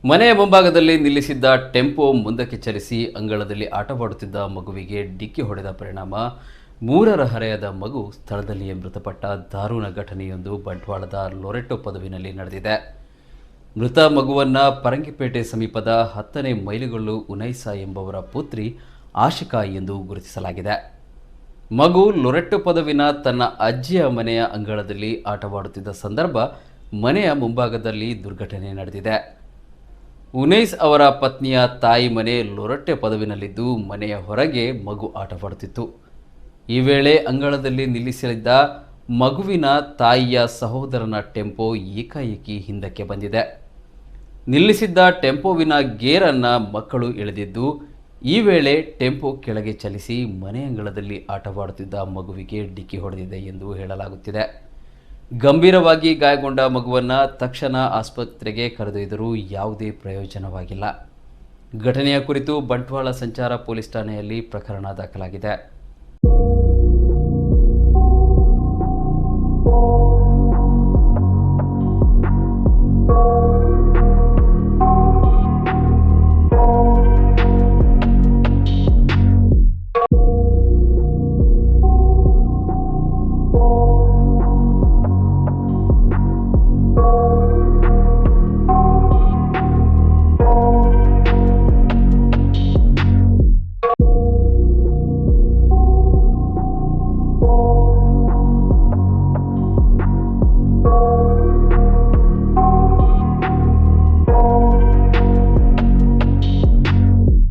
ಮನೆಯ ಮುಂಭಾಗದಲ್ಲಿ ನಿಲ್ಲಿಸಿದ್ದ ಟೆಂಪೋ ಮುಂದಕ್ಕೆ ಚಲಿಸಿ ಅಂಗಳದಲ್ಲಿ ಆಟವಾಡುತ್ತಿದ್ದ ಮಗುವಿಗೆ ಡಿಕ್ಕಿ ಹೊಡೆದ ಪರಿಣಾಮ 3ರ ಹರೆಯದ ಮಗು ಸ್ಥಳದಲ್ಲಿಯೇ ಮೃತಪಟ್ಟ ದಾರುಣ ಘಟನೆಯೊಂದು ಬಂಟ್ವಾಳದ ಲೊರೆಟೊ ಪದವಿನಲ್ಲಿ ನಡೆದಿದೆ. ಮೃತ ಮಗುವನ್ನ ಪರಂಗಿಪೇಟೆ ಸಮೀಪದ 10ನೇ ಮೈಲಿಗಲ್ಲು ಉನೈಸಾ ಎಂಬವರ ಪುತ್ರಿ ಆಶಿಕಾ ಎಂದು ಗುರುತಿಸಲಾಗಿದೆ. ಮಗು ಲೊರೆಟೊ ಪದವಿನ ತನ್ನ ಅಜ್ಜಿಯ ಮನೆಯ ಅಂಗಳದಲ್ಲಿ ಆಟವಾಡುತ್ತಿದ್ದ ಸಂದರ್ಭ ಮನೆಯ ಮುಂಭಾಗದಲ್ಲಿ ದುರ್ಘಟನೆ ನಡೆದಿದೆ. ಉನೈಸ್ ಅವರ ಪತ್ನಿಯ ತಾಯಿ ಮನೆ ಲೊರೆಟೊ ಪದವಿನಲ್ಲಿದ್ದು ಮನೆಯ ಹೊರಗೆ ಮಗು ಆಟವಾಡುತ್ತಿತ್ತು. ಈ ವೇಳೆ ಅಂಗಳದಲ್ಲಿ ನಿಲ್ಲಿಸಲಿದ್ದ ಮಗುವಿನ ತಾಯಿಯ ಸಹೋದರನ ಟೆಂಪೋ ಏಕಾಏಕಿ ಹಿಂದಕ್ಕೆ ಬಂದಿದೆ. ನಿಲ್ಲಿಸಿದ್ದ ಟೆಂಪೋವಿನ ಗೇರನ್ನು ಮಕ್ಕಳು ಎಳೆದಿದ್ದು, ಈ ವೇಳೆ ಟೆಂಪೋ ಕೆಳಗೆ ಚಲಿಸಿ ಮನೆಯಂಗಳದಲ್ಲಿ ಆಟವಾಡುತ್ತಿದ್ದ ಮಗುವಿಗೆ ಡಿಕ್ಕಿ ಹೊಡೆದಿದೆ ಎಂದು ಹೇಳಲಾಗುತ್ತಿದೆ. ಗಂಭೀರವಾಗಿ ಗಾಯಗೊಂಡ ಮಗುವನ್ನು ತಕ್ಷಣ ಆಸ್ಪತ್ರೆಗೆ ಕರೆದೊಯ್ದರೂ ಯಾವುದೇ ಪ್ರಯೋಜನವಾಗಿಲ್ಲ. ಘಟನೆಯ ಕುರಿತು ಬಂಟ್ವಾಳ ಸಂಚಾರ ಪೊಲೀಸ್ ಠಾಣೆಯಲ್ಲಿ ಪ್ರಕರಣ ದಾಖಲಾಗಿದೆ.